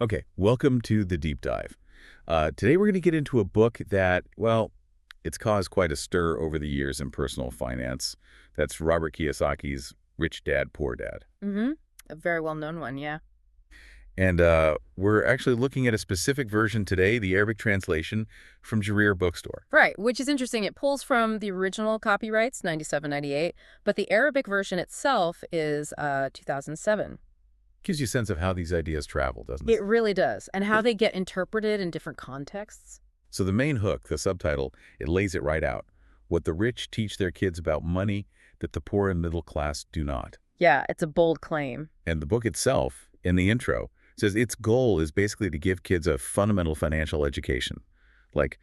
Okay, welcome to the deep dive. Today we're going to get into a book that, well, it's caused quite a stir over the years in personal finance. That's Robert Kiyosaki's Rich Dad, Poor Dad. Mm-hmm. A very well-known one, yeah. And we're actually looking at a specific version today, the Arabic translation from Jarir Bookstore. Right, which is interesting. It pulls from the original copyrights, 97, 98, but the Arabic version itself is 2007. Gives you a sense of how these ideas travel, doesn't It it? really does, and how they get interpreted in different contexts. So the main hook, the subtitle, it lays it right out. What the rich teach their kids about money that the poor and middle class do not. Yeah, it's a bold claim. And the book itself, in the intro, says its goal is basically to give kids a fundamental financial education, like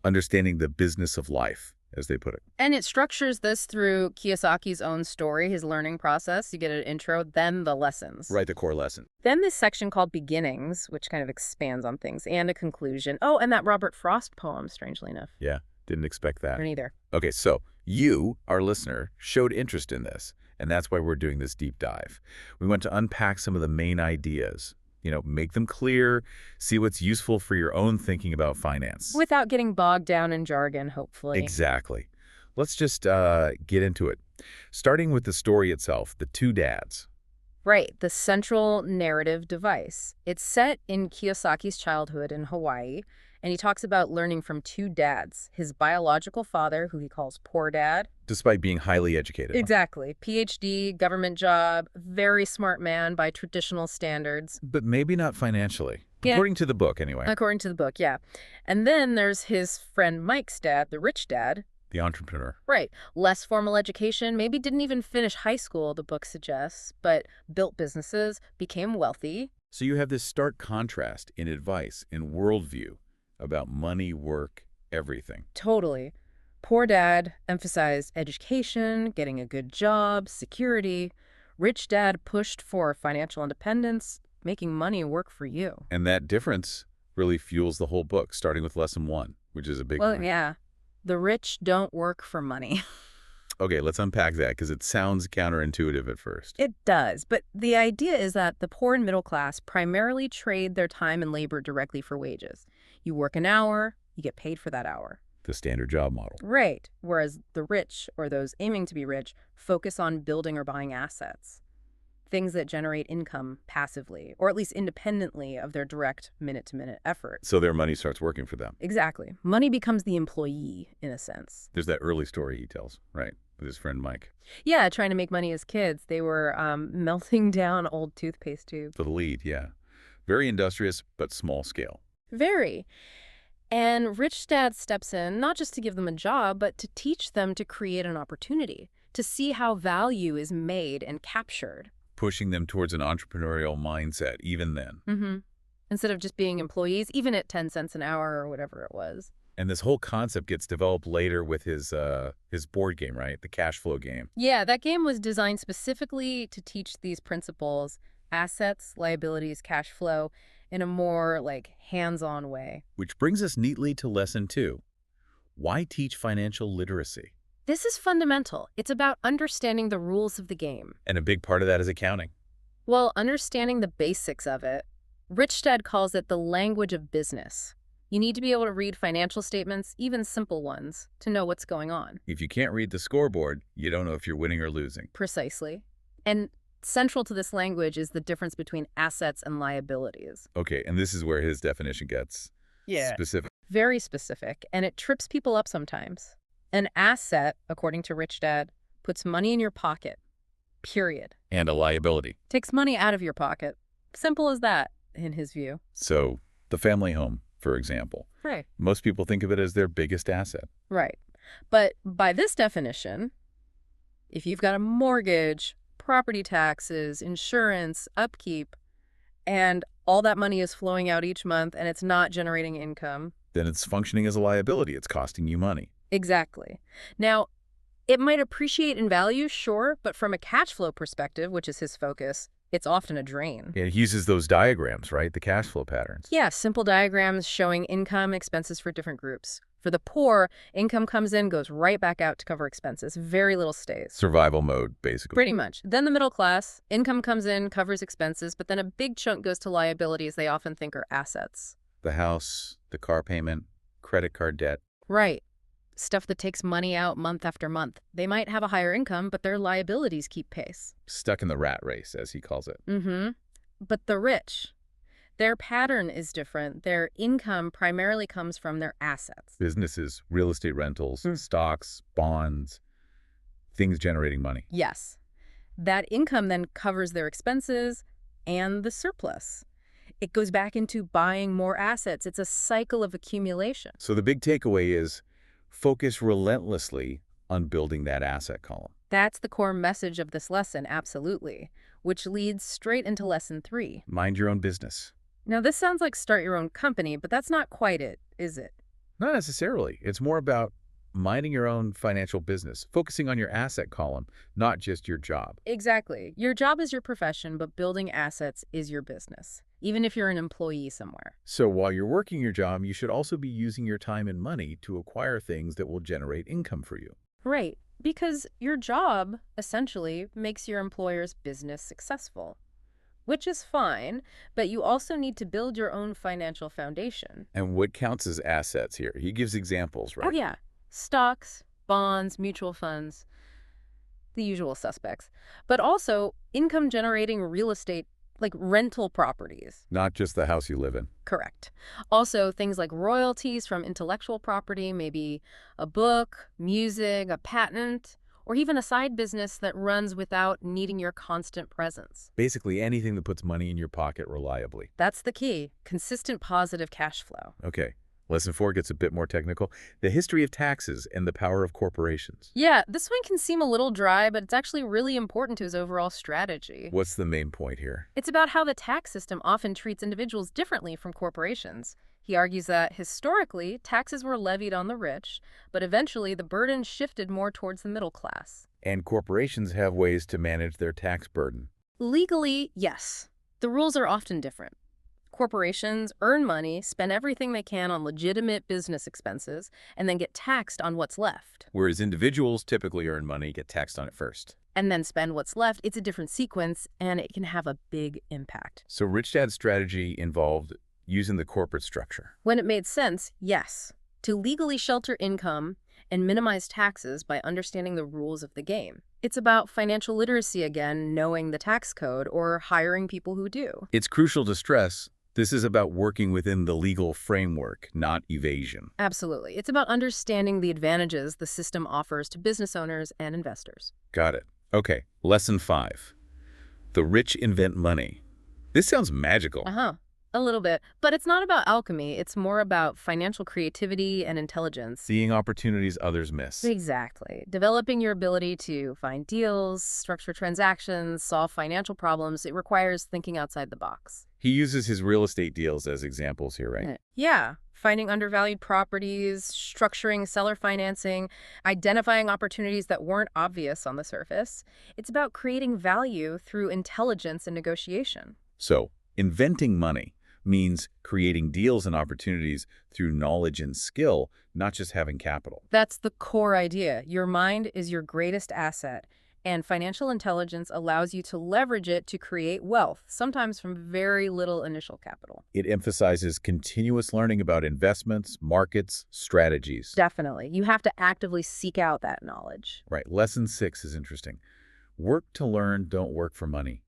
understanding the business of life, as they put it. And it structures this through Kiyosaki's own story, his learning process. You get an intro, then the lessons. Right, the core lesson. Then this section called Beginnings, which kind of expands on things, and a conclusion. Oh, and that Robert Frost poem, strangely enough. Yeah, didn't expect that. I don't either. Okay, so you, our listener, showed interest in this, and that's why we're doing this deep dive. We want to unpack some of the main ideas, make them clear, see what's useful for your own thinking about finance. Without getting bogged down in jargon, hopefully. Exactly. Let's just get into it. Starting with the story itself, the two dads. Right, the central narrative device. It's set in Kiyosaki's childhood in Hawaii, and he talks about learning from two dads, his biological father, who he calls Poor Dad. Despite being highly educated. Exactly. PhD, government job, very smart man by traditional standards. But maybe not financially. Yeah. According to the book, anyway. According to the book, yeah. And then there's his friend Mike's dad, the rich dad. The entrepreneur. Right. Less formal education, maybe didn't even finish high school, the book suggests, but built businesses, became wealthy. So you have this stark contrast in advice, in worldview, about money, work, everything. Totally. Poor Dad emphasized education, getting a good job, security. Rich Dad pushed for financial independence, making money work for you. And that difference really fuels the whole book, starting with lesson 1, which is a big one. Yeah. The rich don't work for money. Okay, let's unpack that because it sounds counterintuitive at first. It does, but the idea is that the poor and middle class primarily trade their time and labor directly for wages. You work an hour, you get paid for that hour. The standard job model. Right. Whereas the rich, or those aiming to be rich, focus on building or buying assets. Things that generate income passively, or at least independently of their direct minute-to-minute effort. So their money starts working for them. Exactly. Money becomes the employee, in a sense. There's that early story he tells, right, with his friend Mike. Yeah, trying to make money as kids. They were melting down old toothpaste tubes. For the lead, yeah. Very industrious, but small scale. Very. And Rich Dad steps in, not just to give them a job, but to teach them to create an opportunity, to see how value is made and captured. Pushing them towards an entrepreneurial mindset, even then. Mm-hmm. Instead of just being employees, even at 10 cents an hour or whatever it was. And this whole concept gets developed later with his board game, right? The cash flow game. Yeah, that game was designed specifically to teach these principles, assets, liabilities, cash flow, in a more, hands-on way. Which brings us neatly to lesson 2. Why teach financial literacy? This is fundamental. It's about understanding the rules of the game. And a big part of that is accounting. Well, understanding the basics of it. Rich Dad calls it the language of business. You need to be able to read financial statements, even simple ones, to know what's going on. If you can't read the scoreboard, you don't know if you're winning or losing. Precisely. And central to this language is the difference between assets and liabilities. Okay, and this is where his definition gets specific. Very specific, and it trips people up sometimes. An asset, according to Rich Dad, puts money in your pocket. Period. And a liability. Takes money out of your pocket. Simple as that, in his view. So, the family home, for example. Right. Most people think of it as their biggest asset. Right. But by this definition, if you've got a mortgage, property taxes, insurance, upkeep, and all that money is flowing out each month and it's not generating income. Then it's functioning as a liability. It's costing you money. Exactly. Now, it might appreciate in value, sure, but from a cash flow perspective, which is his focus, it's often a drain. It uses those diagrams, right? The cash flow patterns. Yeah, simple diagrams showing income, expenses for different groups. For the poor, income comes in, goes right back out to cover expenses. Very little stays. Survival mode, basically. Pretty much. Then the middle class, income comes in, covers expenses, but then a big chunk goes to liabilities they often think are assets. The house, the car payment, credit card debt. Right. Stuff that takes money out month after month. They might have a higher income, but their liabilities keep pace. Stuck in the rat race, as he calls it. Mm-hmm. But the rich, their pattern is different. Their income primarily comes from their assets. Businesses, real estate rentals, stocks, bonds, things generating money. Yes. That income then covers their expenses and the surplus. It goes back into buying more assets. It's a cycle of accumulation. So the big takeaway is focus relentlessly on building that asset column. That's the core message of this lesson, absolutely, which leads straight into lesson 3. Mind your own business. Now, this sounds like start your own company, but that's not quite it, is it? Not necessarily. It's more about minding your own financial business, focusing on your asset column, not just your job. Exactly. Your job is your profession, but building assets is your business, even if you're an employee somewhere. So while you're working your job, you should also be using your time and money to acquire things that will generate income for you. Right. Because your job, essentially, makes your employer's business successful. Which is fine, but you also need to build your own financial foundation. And what counts as assets here? He gives examples, right? Oh, yeah. Stocks, bonds, mutual funds, the usual suspects. But also income-generating real estate, like rental properties. Not just the house you live in. Correct. Also, things like royalties from intellectual property, maybe a book, music, a patent, or even a side business that runs without needing your constant presence. Basically anything that puts money in your pocket reliably. That's the key. Consistent positive cash flow. Okay. Lesson 4 gets a bit more technical. The history of taxes and the power of corporations. Yeah, this one can seem a little dry, but it's actually really important to his overall strategy. What's the main point here? It's about how the tax system often treats individuals differently from corporations. He argues that, historically, taxes were levied on the rich, but eventually the burden shifted more towards the middle class. And corporations have ways to manage their tax burden. Legally, yes. The rules are often different. Corporations earn money, spend everything they can on legitimate business expenses, and then get taxed on what's left. Whereas individuals typically earn money, get taxed on it first. And then spend what's left. It's a different sequence, and it can have a big impact. So Rich Dad's strategy involved using the corporate structure. When it made sense, yes. To legally shelter income and minimize taxes by understanding the rules of the game. It's about financial literacy again, knowing the tax code, or hiring people who do. It's crucial to stress this is about working within the legal framework, not evasion. Absolutely. It's about understanding the advantages the system offers to business owners and investors. Got it. Okay, lesson 5. The rich invent money. This sounds magical. A little bit. But it's not about alchemy. It's more about financial creativity and intelligence. Seeing opportunities others miss. Exactly. Developing your ability to find deals, structure transactions, solve financial problems. It requires thinking outside the box. He uses his real estate deals as examples here, right? Yeah. Finding undervalued properties, structuring seller financing, identifying opportunities that weren't obvious on the surface. It's about creating value through intelligence and negotiation. So, inventing money means creating deals and opportunities through knowledge and skill, not just having capital. That's the core idea. Your mind is your greatest asset, and financial intelligence allows you to leverage it to create wealth, sometimes from very little initial capital. It emphasizes continuous learning about investments, markets, strategies. Definitely. You have to actively seek out that knowledge. Right. Lesson 6 is interesting. Work to learn, don't work for money.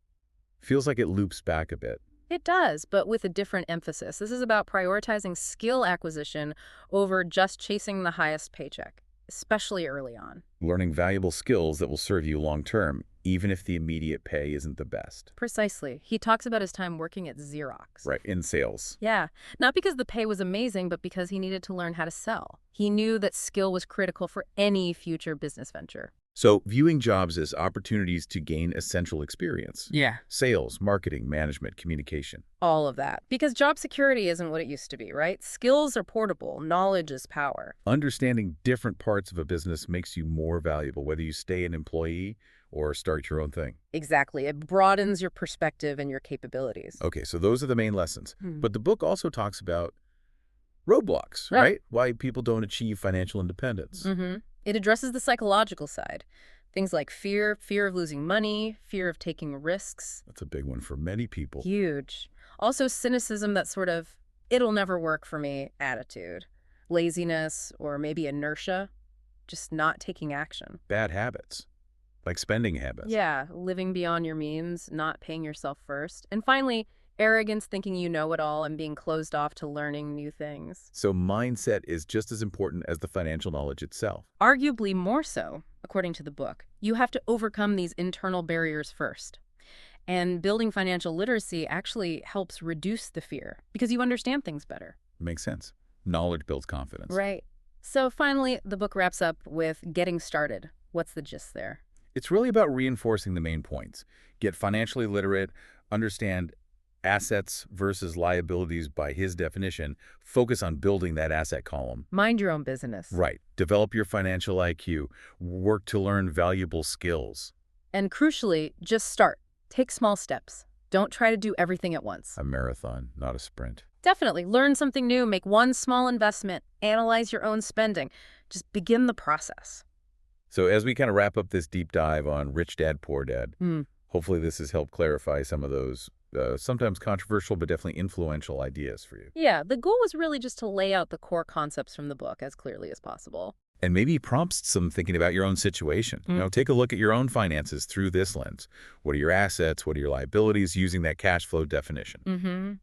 Feels like it loops back a bit. It does, but with a different emphasis. This is about prioritizing skill acquisition over just chasing the highest paycheck, especially early on. Learning valuable skills that will serve you long term, even if the immediate pay isn't the best. Precisely. He talks about his time working at Xerox. Right, in sales. Yeah, not because the pay was amazing, but because he needed to learn how to sell. He knew that skill was critical for any future business venture. So, viewing jobs as opportunities to gain essential experience. Yeah. Sales, marketing, management, communication. All of that. Because job security isn't what it used to be, right? Skills are portable. Knowledge is power. Understanding different parts of a business makes you more valuable, whether you stay an employee or start your own thing. Exactly. It broadens your perspective and your capabilities. Okay, so those are the main lessons. Hmm. But the book also talks about roadblocks, Yeah. right? Why people don't achieve financial independence. Mm-hmm. It addresses the psychological side. Things like fear of losing money, fear of taking risks. That's a big one for many people. Huge. Also cynicism, that sort of, it'll never work for me attitude. Laziness or maybe inertia, just not taking action. Bad habits, like spending habits. Yeah, living beyond your means, not paying yourself first. And finally, arrogance, thinking you know it all and being closed off to learning new things. So mindset is just as important as the financial knowledge itself. Arguably more so, according to the book. You have to overcome these internal barriers first. And building financial literacy actually helps reduce the fear because you understand things better. Makes sense. Knowledge builds confidence. Right. So finally, the book wraps up with getting started. What's the gist there? It's really about reinforcing the main points. Get financially literate, understand assets versus liabilities by his definition, focus on building that asset column. Mind your own business. Right. Develop your financial IQ. Work to learn valuable skills. And crucially, just start. Take small steps. Don't try to do everything at once. A marathon, not a sprint. Definitely. Learn something new. Make one small investment. Analyze your own spending. Just begin the process. So as we kind of wrap up this deep dive on Rich Dad, Poor Dad, hopefully this has helped clarify some of those sometimes controversial but definitely influential ideas for you. Yeah, the goal was really just to lay out the core concepts from the book as clearly as possible. And maybe prompts some thinking about your own situation. Take a look at your own finances through this lens. What are your assets? What are your liabilities using that cash flow definition?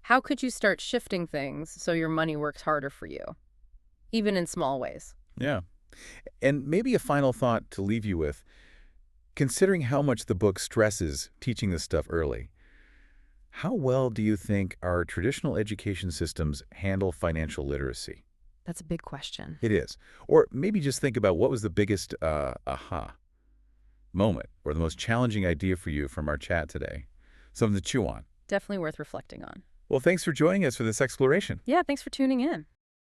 How could you start shifting things so your money works harder for you, even in small ways? Yeah. And maybe a final thought to leave you with. Considering how much the book stresses teaching this stuff early, how well do you think our traditional education systems handle financial literacy? That's a big question. It is. Or maybe just think about what was the biggest aha moment or the most challenging idea for you from our chat today. Something to chew on. Definitely worth reflecting on. Well, thanks for joining us for this exploration. Yeah, thanks for tuning in.